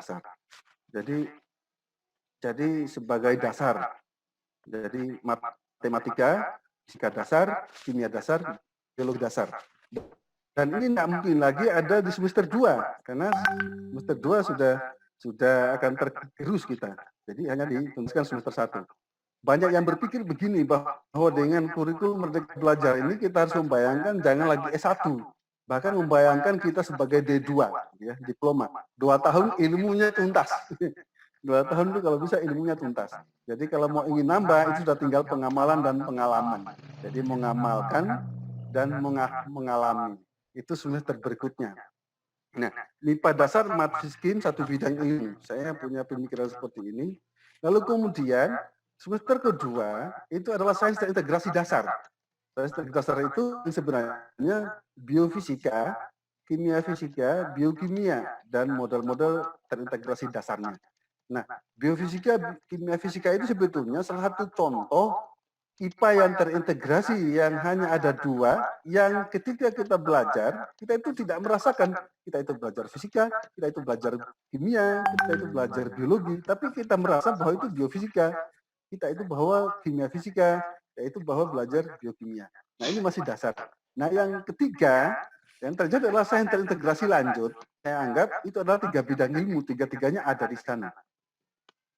dasar. Jadi sebagai dasar. Jadi matematika, fisika dasar, kimia dasar, biologi dasar. Dan ini tidak mungkin lagi ada di semester 2, karena semester 2 sudah akan tergerus kita. Jadi hanya dituliskan semester 1. Banyak yang berpikir begini, bahwa dengan kurikulum Merdeka Belajar ini kita harus membayangkan jangan lagi S1. Bahkan membayangkan kita sebagai D2, ya, diploma. 2 tahun ilmunya tuntas. 2 tahun itu kalau bisa ilmunya tuntas. Jadi kalau mau ingin nambah, itu sudah tinggal pengamalan dan pengalaman. Jadi mengamalkan dan mengalami. Itu semester berikutnya. Nah, MIPA dasar mat fiskim satu bidang ilmu. Saya punya pemikiran seperti ini. Lalu kemudian semester kedua itu adalah sains dan integrasi dasar. Sains dan integrasi dasar itu sebenarnya biofisika, kimia fisika, biokimia, dan model-model terintegrasi dasarnya. Nah, biofisika, kimia fisika itu sebetulnya salah satu contoh IPA yang terintegrasi yang hanya ada 2, yang ketika kita belajar, kita itu tidak merasakan, kita itu belajar fisika, kita itu belajar kimia, kita itu belajar biologi, tapi kita merasa bahwa itu biofisika, kita itu bahwa kimia fisika, yaitu bahwa belajar biokimia. Nah, ini masih dasar. Nah, yang ketiga, yang terjadi adalah sains terintegrasi lanjut. Saya anggap itu adalah 3 bidang ilmu, 3-tiganya ada di sana.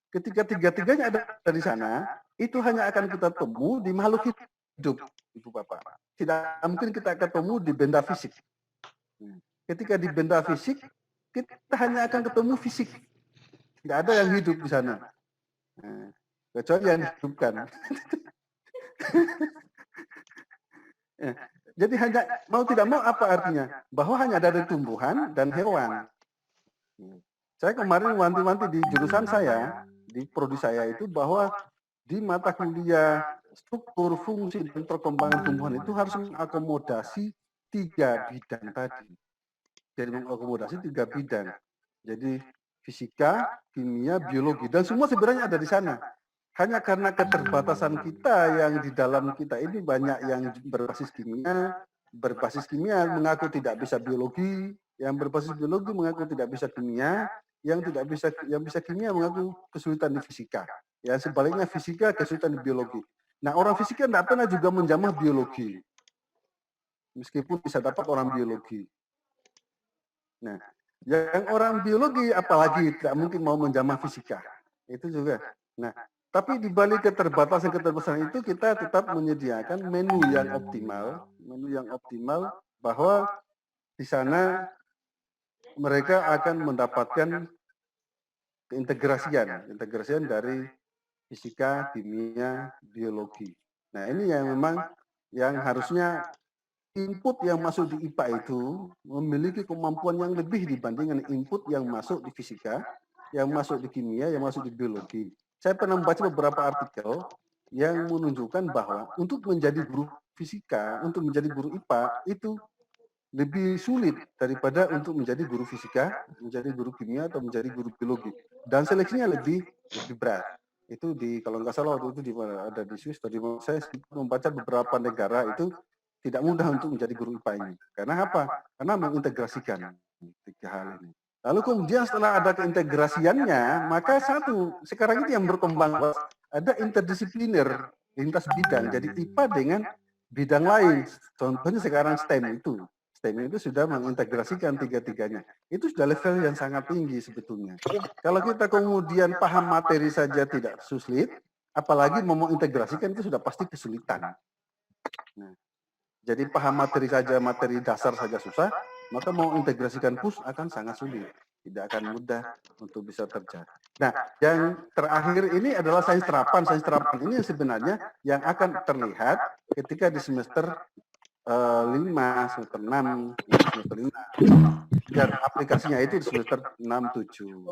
Ketika 3-tiganya ada di sana, itu hanya akan kita temu di makhluk hidup, Ibu Bapak. Tidak mungkin kita ketemu di benda fisik. Ketika di benda fisik, kita hanya akan ketemu fisik. Tidak ada yang hidup di sana. Kecuali yang dihidupkan. Jadi hanya mau tidak mau apa artinya? Bahwa hanya ada dari tumbuhan dan hewan. Saya kemarin wanti-wanti di jurusan saya, di prodi saya itu bahwa di mata kuliah struktur, fungsi, dan perkembangan tumbuhan itu harus mengakomodasi 3 bidang tadi. Jadi mengakomodasi 3 bidang. Jadi fisika, kimia, biologi, dan semua sebenarnya ada di sana. Hanya karena keterbatasan kita yang di dalam kita ini banyak yang berbasis kimia mengaku tidak bisa biologi, yang berbasis biologi mengaku tidak bisa kimia, yang bisa kimia mengaku kesulitan di fisika. Ya, sebaliknya fisika kesulitan di biologi. Nah, orang fisika tidak pernah juga menjamah biologi. Meskipun bisa dapat orang biologi. Nah, yang orang biologi apalagi tidak mungkin mau menjamah fisika. Itu juga. Nah, tapi di balik keterbatasan itu kita tetap menyediakan menu yang optimal bahwa di sana mereka akan mendapatkan integrasian dari fisika, kimia, biologi. Nah, ini yang memang yang harusnya input yang masuk di IPA itu memiliki kemampuan yang lebih dibandingkan input yang masuk di fisika, yang masuk di kimia, yang masuk di biologi. Saya pernah membaca beberapa artikel yang menunjukkan bahwa untuk menjadi guru fisika, untuk menjadi guru IPA itu lebih sulit daripada untuk menjadi guru fisika, menjadi guru kimia, atau menjadi guru biologi. Dan seleksinya lebih berat. Itu kalau nggak salah waktu itu ada di Swiss, saya membaca beberapa negara itu tidak mudah untuk menjadi guru IPA ini. Karena apa? Karena mengintegrasikan 3 hal ini. Lalu kemudian setelah ada keintegrasiannya, maka sekarang itu yang berkembang, ada interdisipliner, lintas bidang. Jadi IPA dengan bidang lain. Contohnya sekarang STEM itu sudah mengintegrasikan 3-tiganya. Itu sudah level yang sangat tinggi sebetulnya. Kalau kita kemudian paham materi saja tidak sulit, apalagi mau mengintegrasikan itu sudah pasti kesulitan. Nah, jadi paham materi saja, materi dasar saja susah, maka mau integrasikan PUS akan sangat sulit. Tidak akan mudah untuk bisa terjadi. Nah, yang terakhir ini adalah sains terapan. Sains terapan ini sebenarnya yang akan terlihat ketika di semester 5, semester 6, semester 5. Dan aplikasinya itu di semester 6, 7.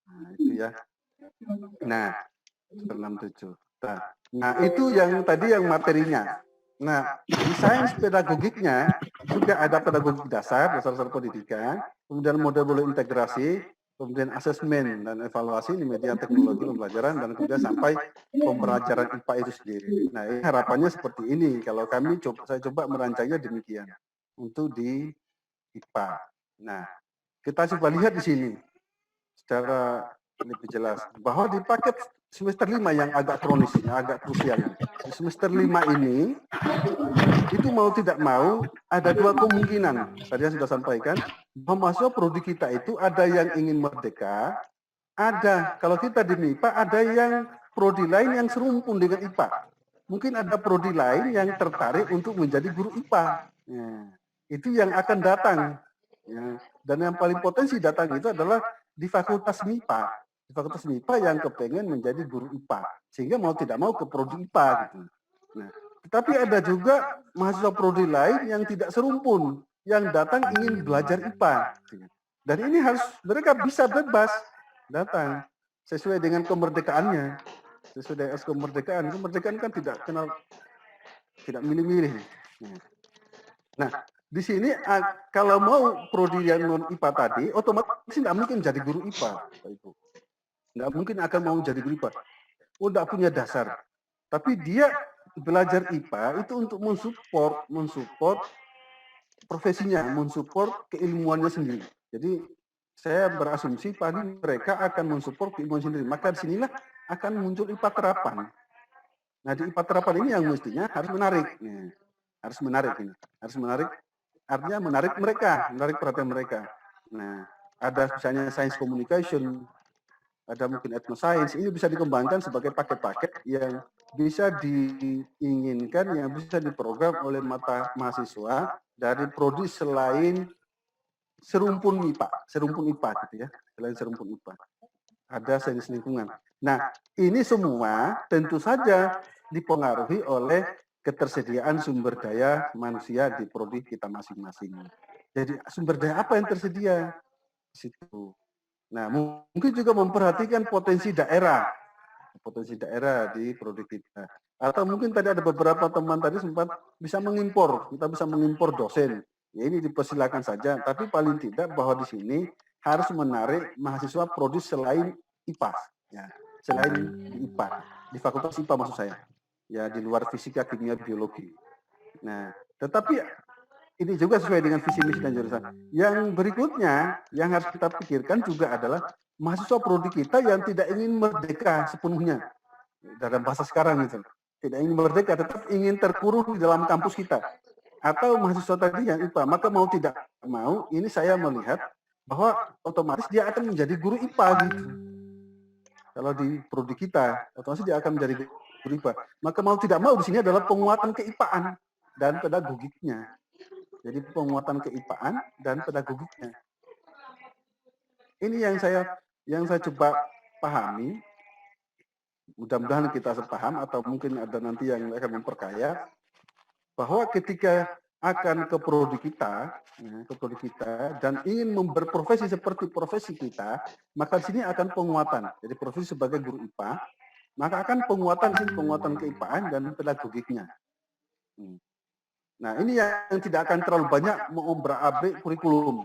Nah, itu ya. Nah, semester 6, 7. Nah, itu yang tadi yang materinya. Nah, di sains pedagogiknya juga ada pedagogik dasar pendidikan, kemudian model integrasi, kemudian asesmen dan evaluasi di media teknologi pembelajaran, dan kemudian sampai pembelajaran IPA itu sendiri. Nah, ini harapannya seperti ini. Kalau saya coba merancangnya demikian untuk di IPA. Nah, kita coba lihat di sini. secara lebih jelas bahwa di paket semester 5 yang agak kronis, yang agak krusial. Di semester 5 ini itu mau tidak mau ada dua kemungkinan. Tadi saya sudah sampaikan bahwa mahasiswa prodi kita itu ada yang ingin merdeka, ada kalau kita di MIPA ada yang prodi lain yang serumpun dengan IPA. Mungkin ada prodi lain yang tertarik untuk menjadi guru IPA. Ya, itu yang akan datang. Ya. Dan yang paling potensi datang itu adalah di Fakultas MIPA. Di Fakultas MIPA yang kepengen menjadi guru IPA. Sehingga mau tidak mau ke prodi IPA. Gitu. Nah, tetapi ada juga mahasiswa prodi lain yang tidak serumpun, yang datang ingin belajar IPA. Dan ini harus mereka bisa bebas datang sesuai dengan kemerdekaannya, sesuai dengan kemerdekaan. Kemerdekaan kan tidak kenal, tidak milih-milih. Nah, di sini kalau mau prodi yang non IPA tadi, otomatis tidak mungkin jadi guru IPA, Pak Ibu. Tidak mungkin akan mau jadi guru IPA. Oh, tidak punya dasar. Tapi dia belajar IPA itu untuk mensupport profesinya, mensupport keilmuannya sendiri. Jadi saya berasumsi paling mereka akan mensupport keilmuan sendiri. Maka disinilah akan muncul IPA terapan. Nah, di IPA terapan ini yang mestinya harus menarik. Nah, harus menarik ini. Harus menarik, artinya menarik mereka, menarik perhatian mereka. Nah, ada misalnya science communication, ada mungkin etnoscience, ini bisa dikembangkan sebagai paket-paket yang bisa diinginkan, yang bisa diprogram oleh mahasiswa dari prodi selain serumpun IPA gitu ya, selain serumpun IPA. Ada sains lingkungan. Nah, ini semua tentu saja dipengaruhi oleh ketersediaan sumber daya manusia di prodi kita masing-masing. Jadi sumber daya apa yang tersedia di situ. Nah, mungkin juga memperhatikan potensi daerah di prodi kita. Atau mungkin tadi ada beberapa teman tadi sempat bisa mengimpor, kita bisa mengimpor dosen. Ya, ini dipersilakan saja, tapi paling tidak bahwa di sini harus menarik mahasiswa prodi selain IPA, ya, selain di IPA, di Fakultas IPA maksud saya, ya di luar fisika, kimia, biologi. Nah, tetapi ini juga sesuai dengan visi misi dan jurusan. Yang berikutnya yang harus kita pikirkan juga adalah mahasiswa prodi kita yang tidak ingin merdeka sepenuhnya dalam bahasa sekarang itu, tidak ingin merdeka, tetap ingin terkurung di dalam kampus kita. Atau mahasiswa tadi yang IPA, maka mau tidak mau, ini saya melihat bahwa otomatis dia akan menjadi guru IPA gitu. Kalau di prodi kita, otomatis dia akan menjadi guru IPA. Maka mau tidak mau di sini adalah penguatan keIPA-an dan pedagogiknya. Jadi penguatan keIPA-an dan pedagogiknya. Ini yang saya coba pahami. Mudah-mudahan kita sepaham atau mungkin ada nanti yang akan memperkaya bahwa ketika akan ke prodi kita, dan ingin berprofesi seperti profesi kita, maka di sini akan penguatan. Jadi profesi sebagai guru IPA, maka akan penguatan keIPA-an dan pedagogiknya. Nah, ini yang tidak akan terlalu banyak mengobrak-abrik kurikulum.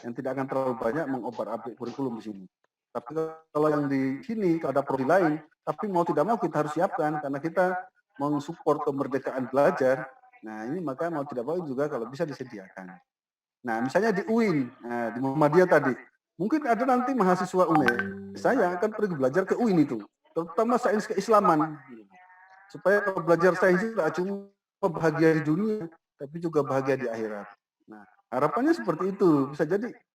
Yang tidak akan terlalu banyak mengobrak-abrik kurikulum di sini. Tapi kalau yang di sini, kalau ada prodi lain, tapi mau tidak mau kita harus siapkan, karena kita mensupport kemerdekaan belajar. Nah, ini maka mau tidak mau juga kalau bisa disediakan. Nah, misalnya di UIN, di Muhammadiyah tadi, mungkin ada nanti mahasiswa UNER, saya akan pergi belajar ke UIN itu, terutama sains keislaman. Supaya kalau belajar sains itu tidak cuma bahagia di dunia, tapi juga bahagia di akhirat. Nah, harapannya seperti itu.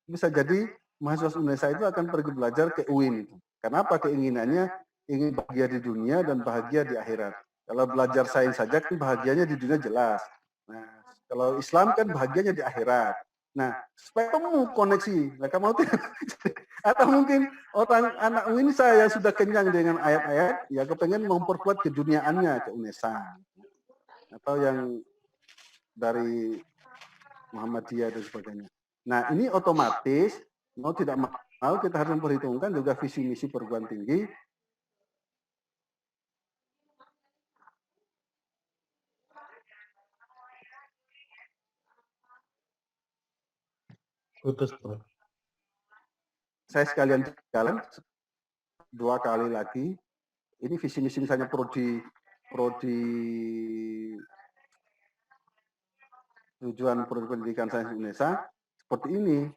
Bisa jadi mahasiswa Indonesia itu akan pergi belajar ke UIN. Kenapa? Keinginannya ingin bahagia di dunia dan bahagia di akhirat. Kalau belajar sains saja kan bahagianya di dunia jelas. Nah, kalau Islam kan bahagianya di akhirat. Nah, supaya kamu koneksi, mereka mau atau mungkin orang anak UIN saya sudah kenyang dengan ayat-ayat, ya kepengen memperkuat keduniaannya ke UNESA. Atau yang dari Muhammadiyah dan sebagainya. Nah, ini otomatis mau tidak mau kita harus memperhitungkan juga visi misi perguruan tinggi. Putus, Bro. Saya sekalian jalan 2 kali lagi. Ini visi misi misalnya prodi tujuan prodi pendidikan sains Indonesia seperti ini.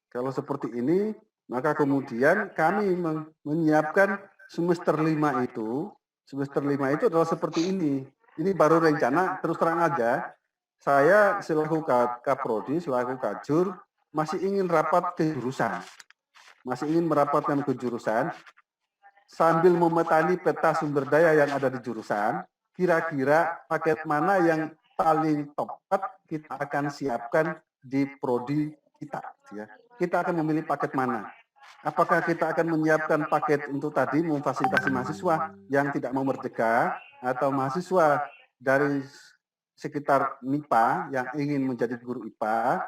Kalau seperti ini Maka kemudian kami menyiapkan semester 5 itu, adalah seperti ini. Ini baru rencana, terus terang aja, saya selaku Kaprodi, selaku Kajur, masih ingin rapat ke jurusan. Masih ingin merapatkan ke jurusan, sambil memetani peta sumber daya yang ada di jurusan, kira-kira paket mana yang paling tepat kita akan siapkan di prodi kita. Ya. Kita akan memilih paket mana. Apakah kita akan menyiapkan paket untuk tadi memfasilitasi mahasiswa yang tidak mau merdeka, atau mahasiswa dari sekitar MIPA yang ingin menjadi guru IPA,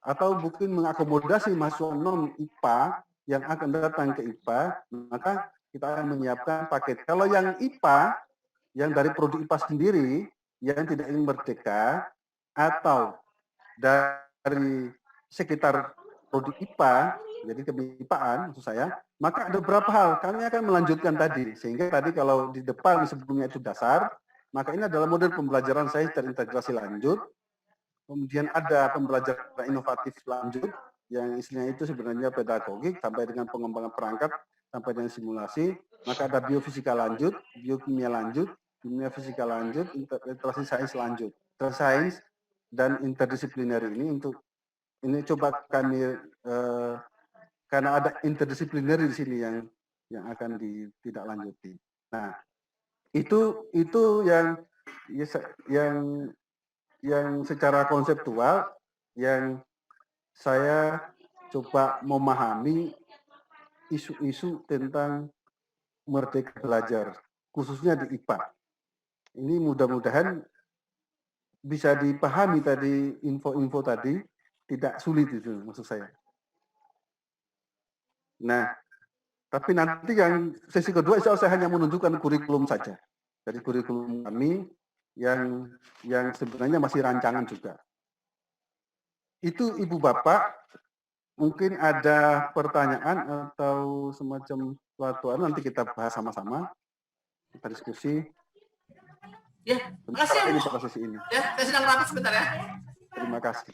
atau mungkin mengakomodasi mahasiswa non-IPA yang akan datang ke IPA, maka kita akan menyiapkan paket. Kalau yang IPA, yang dari prodi IPA sendiri, yang tidak ingin merdeka, atau dari sekitar prodi IPA, jadi kemipaan maksud saya, maka ada beberapa hal kami akan melanjutkan tadi. Sehingga tadi kalau di depan sebelumnya itu dasar, maka ini adalah model pembelajaran saya terintegrasi lanjut. Kemudian ada pembelajaran inovatif lanjut, yang istilahnya itu sebenarnya pedagogik, sampai dengan pengembangan perangkat, sampai dengan simulasi. Maka ada biofisika lanjut, biokimia lanjut, kimia fisika lanjut, interaksi sains lanjut. Sains dan interdisipliner ini coba kami karena ada interdisipliner di sini yang akan ditindaklanjuti. Nah, itu yang secara konseptual yang saya coba memahami isu-isu tentang merdeka belajar, khususnya di IPA. Ini mudah-mudahan bisa dipahami tadi, info-info tadi, tidak sulit itu maksud saya. Nah, tapi nanti yang sesi kedua saya hanya menunjukkan kurikulum saja. Dari kurikulum kami yang sebenarnya masih rancangan juga. Itu Ibu Bapak, mungkin ada pertanyaan atau semacam suatu nanti kita bahas sama-sama, kita diskusi. Ya, makasih ya, Bu. Sesi ini. Ya, saya sedang rapat sebentar ya. Terima kasih.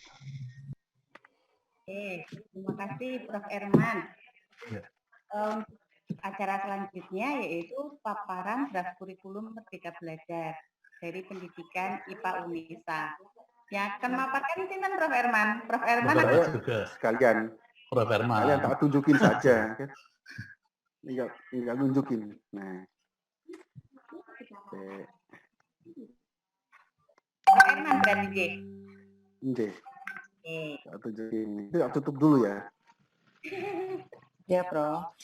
Oke, terima kasih Prof. Erman. Ya. Acara selanjutnya yaitu paparan draft kurikulum Merdeka Belajar dari Pendidikan IPA Unisa. Yang akan memaparkan sinten Prof. Erman? Prof. Erman saya juga sekalian. Prof. Erman. Kalian tak tunjukin saja. Kan? Tinggal tunjukin. Nah. Oke. Prof. Erman berarti J. Oke. Tak tunjukin. Itu tutup dulu ya. Ya, Prof.